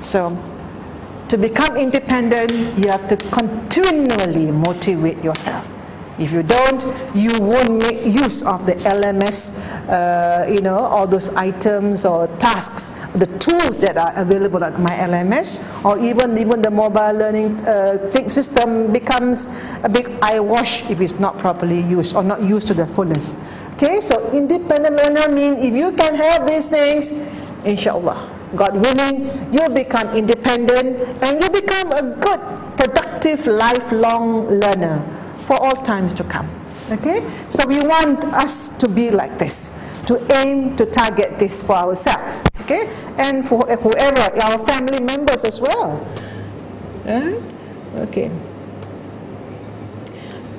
So, to become independent, you have to continually motivate yourself. If you don't, you won't make use of the LMS, you know, all those items or tasks, the tools that are available at my LMS, or even the mobile learning system becomes a big eyewash if it's not properly used or not used to the fullest. Okay, so independent learner means if you can have these things, inshallah, God willing, you'll become independent and you become a good, productive, lifelong learner for all times to come. Okay, so we want us to be like this, to aim to target this for ourselves, okay, and for whoever, our family members as well. Right? Okay.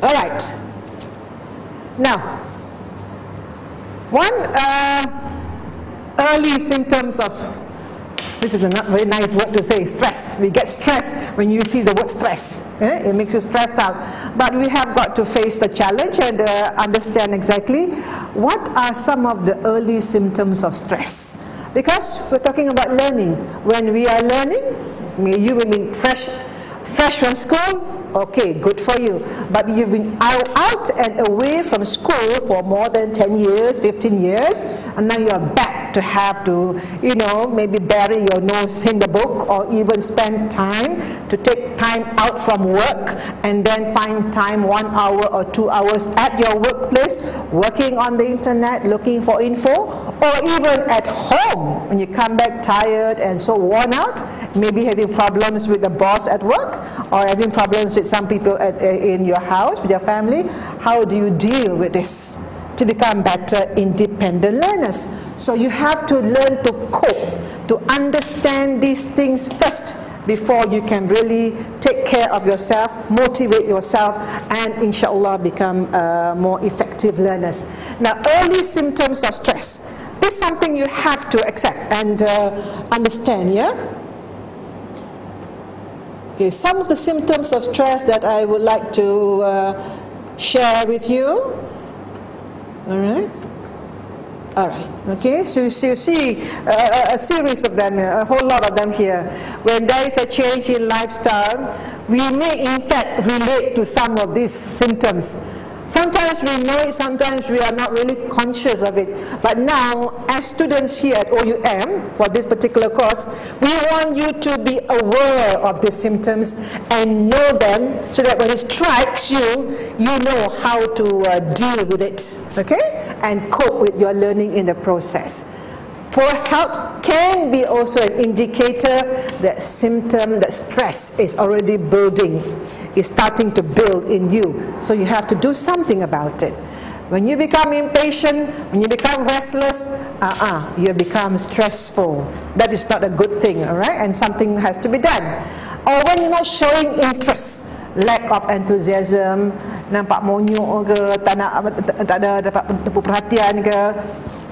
All right. Now, one early symptoms of, this is a not very nice word to say, stress. We get stressed when you see the word stress. It makes you stressed out. But we have got to face the challenge and understand exactly what are some of the early symptoms of stress. Because we're talking about learning. When we are learning, you will be fresh from school, okay, good for you. But you've been out and away from school for more than 10 years, 15 years, and now you're back to have to, you know, maybe bury your nose in the book, or even spend time to take time out from work and then find time 1 hour or 2 hours at your workplace, working on the internet, looking for info, or even at home when you come back tired and so worn out, maybe having problems with the boss at work, or having problems with some people in your house, with your family. How do you deal with this to become better independent learners? So you have to learn to cope, to understand these things first before you can really take care of yourself, motivate yourself, and inshallah become more effective learners. Now, early symptoms of stress. This is something you have to accept and understand, yeah? Okay, some of the symptoms of stress that I would like to share with you. All right, okay, so you see a series of them, a whole lot of them here. When there is a change in lifestyle, we may in fact relate to some of these symptoms. Sometimes we know it, sometimes we are not really conscious of it. But now, as students here at OUM, for this particular course, we want you to be aware of the symptoms and know them, so that when it strikes you, you know how to deal with it, okay? And cope with your learning in the process. Poor health can be also an indicator that stress is already building, is starting to build in you. So you have to do something about it. When you become impatient, when you become restless, you become stressful. That is not a good thing, all right? And something has to be done. Or when you're not showing interest, lack of enthusiasm, nampak monyok ke, tak ada dapat perhatian ke,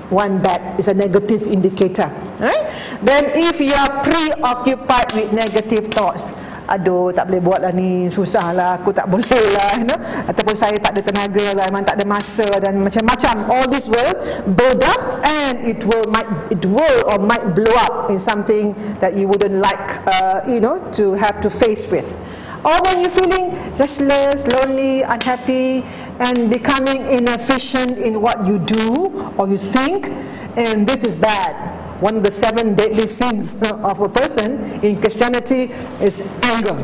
one that is a negative indicator, right? Then if you are preoccupied with negative thoughts, aduh, tak boleh buat lah ni, susah lah, aku tak boleh lah, you know? Ataupun saya tak ada tenaga lah, memang tak ada masa, dan macam-macam. All this will build up, and it will or might blow up in something that you wouldn't like, you know, to have to face with. Or when you're feeling restless, lonely, unhappy, and becoming inefficient in what you do or you think, and this is bad. One of the 7 deadly sins of a person in Christianity is anger.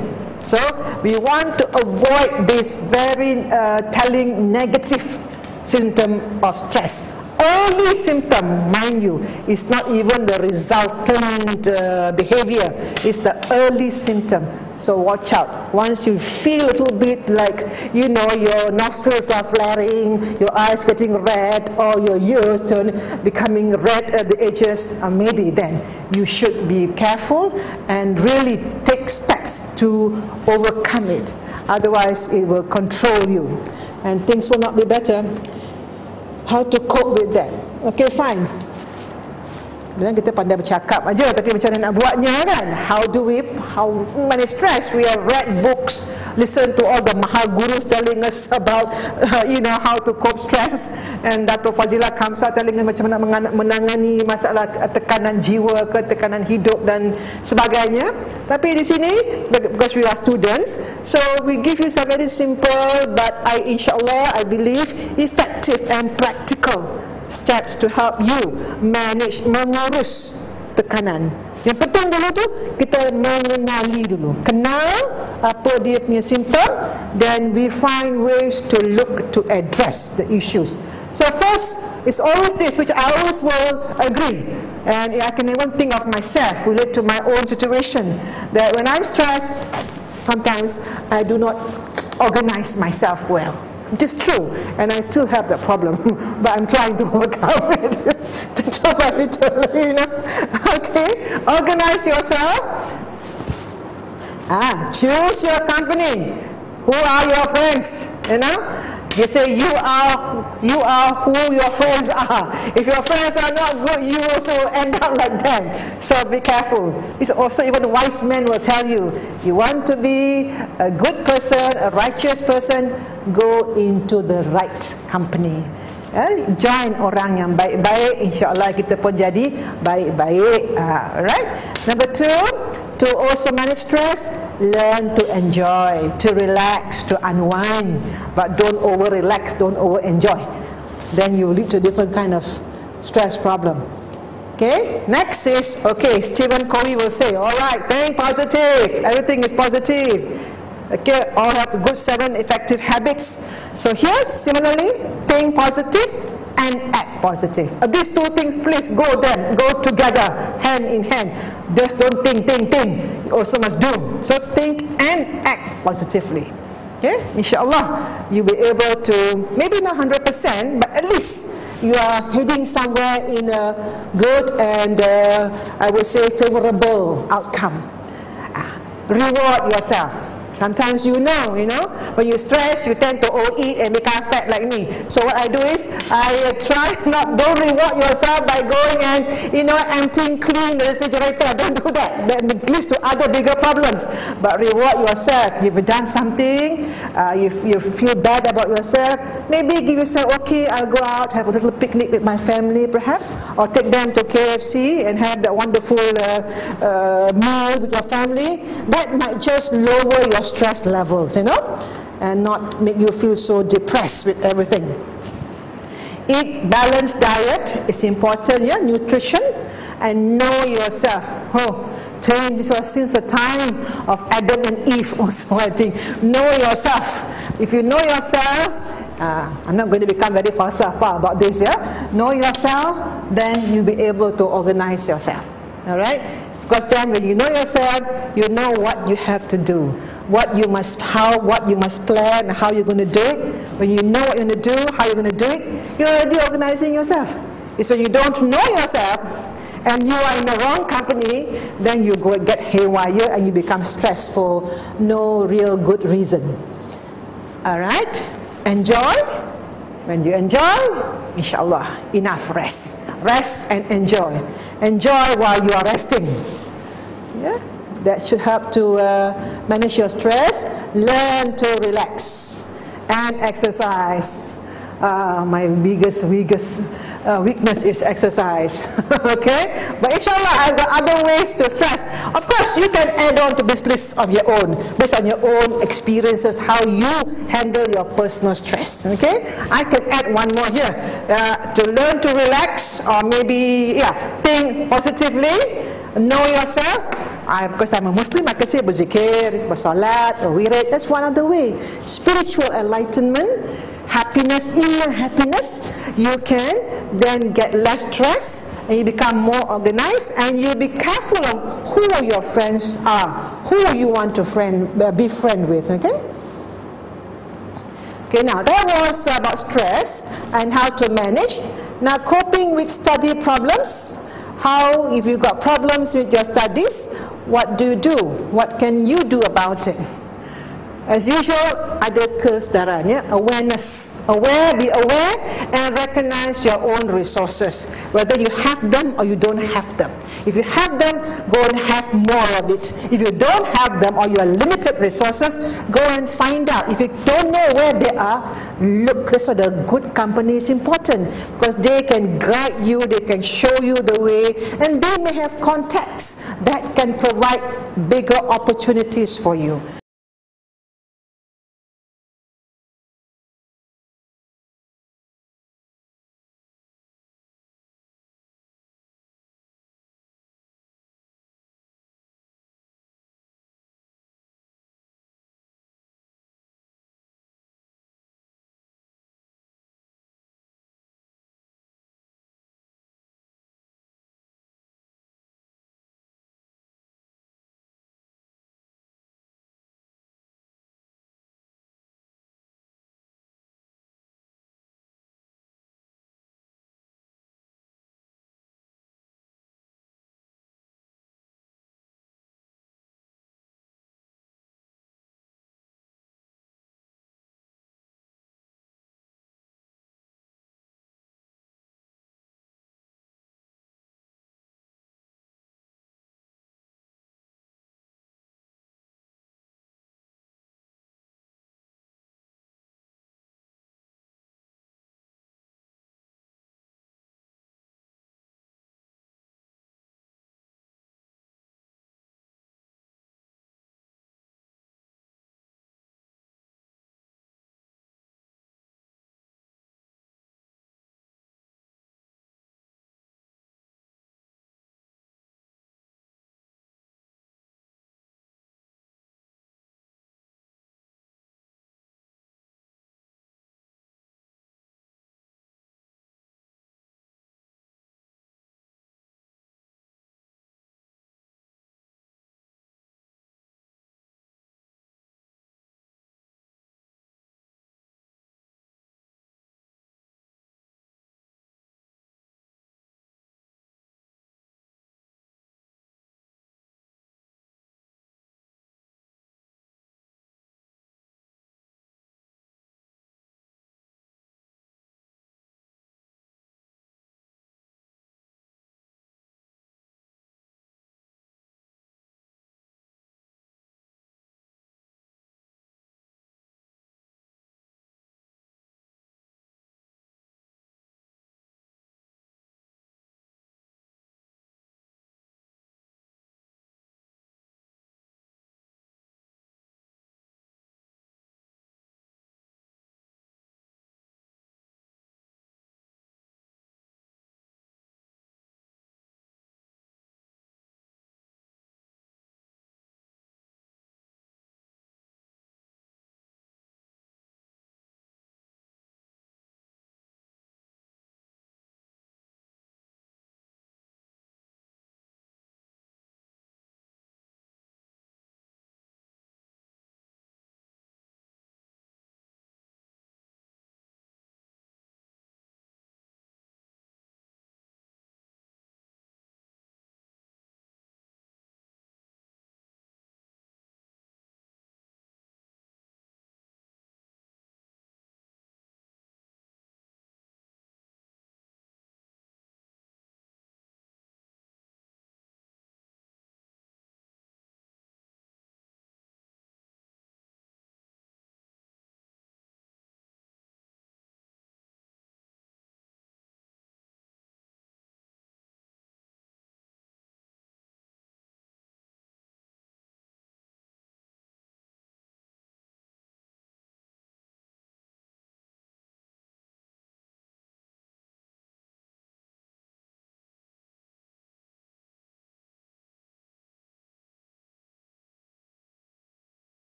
So we want to avoid this very telling negative symptom of stress. Early symptom, mind you, is not even the resultant behavior, it's the early symptom. So watch out. Once you feel a little bit like, you know, your nostrils are flaring, your eyes getting red, or your ears becoming red at the edges, maybe then you should be careful and really take steps to overcome it. Otherwise, it will control you and things will not be better. How to cope with that? Okay, fine. Dan kita pandai bercakap aja, tapi macam mana nak buatnya kan? How manage stress? We have read books, listen to all the mahal gurus telling us about how to cope stress, and Dato' Fazila Kamsa telling us macam mana menangani masalah tekanan jiwa ke tekanan hidup dan sebagainya. Tapi di sini, because we are students, so we give you some very simple but insyaAllah I believe effective and practical steps to help you manage, mengurus tekanan. Yang penting dulu tu, kita mengenali dulu, kenal apa dia punya simptom, then we find ways to look to address the issues. So first, it's always this, which I always will agree, and I can even think of myself, relate to my own situation, that when I'm stressed, sometimes I do not organize myself well. It is true, and I still have that problem, but I'm trying to overcome it. Little by little, Okay, organize yourself. Choose your company. Who are your friends? You say you are who your friends are. If your friends are not good, you also end up like them. So be careful. It's also even wise men will tell you, you want to be a good person, a righteous person, go into the right company. Join orang yang baik-baik, insyaAllah kita pun jadi baik-baik. Right? Number 2, to also manage stress, learn to enjoy, to relax, to unwind, but don't over-relax, don't over-enjoy. Then you lead to different kind of stress problem. Okay, next is, Stephen Covey will say, alright, think positive, everything is positive. Okay, all have the good 7 effective habits. So here, similarly, think positive and act positive. These 2 things, please go together, hand in hand. Just don't think. You also must do. So think and act positively. Okay, insyaAllah, you'll be able to, maybe not 100%, but at least you are heading somewhere in a good and I would say favorable outcome. Reward yourself. Sometimes when you stress, you tend to overeat and become fat like me. So what I do is, I try don't reward yourself by going and, emptying clean the refrigerator. Don't do that. That leads to other bigger problems. But reward yourself. You've done something, you feel bad about yourself, maybe give yourself, okay, I'll go out, have a little picnic with my family perhaps, or take them to KFC and have that wonderful meal with your family. That might just lower your stress levels, and not make you feel so depressed with everything. Eat balanced diet is important, nutrition, and know yourself. This was since the time of Adam and Eve also, I think. Know yourself. If you know yourself, I'm not going to become very falsafa about this, Know yourself, then you'll be able to organize yourself. Alright? Because then when you know yourself, you know what you have to do, what you must plan, and how you're going to do it. When you know what you're going to do, how you're going to do it, you're already organizing yourself. It's when you don't know yourself and you are in the wrong company, then you go and get haywire and you become stressed for no real good reason. Alright? Enjoy. When you enjoy, insyaAllah, enough rest. Rest and enjoy. Enjoy while you are resting. That should help to manage your stress. Learn to relax and exercise. My biggest weakness is exercise. Okay, but insyaAllah I've got other ways to stress. Of course, you can add on to this list of your own, based on your own experiences, how you handle your personal stress. Okay, I can add one more here, to learn to relax, or maybe think positively, know yourself. Because I'm a Muslim, I can say berzikir, bersalat, wirid. That's one of the way. Spiritual enlightenment, happiness, inner happiness. You can then get less stress, and you become more organized, and you be careful of who your friends are, who you want to be friend with. Okay. Okay. Now that was about stress and how to manage. Now coping with study problems. How, if you got problems with your studies, what do you do? What can you do about it? As usual, ada kesedaran, ya, awareness. Be aware and recognize your own resources, whether you have them or you don't have them. If you have them, go and have more of it. If you don't have them or you are limited resources, go and find out. If you don't know where they are, look. That's why the good company is important, because they can guide you, they can show you the way, and they may have contacts that can provide bigger opportunities for you.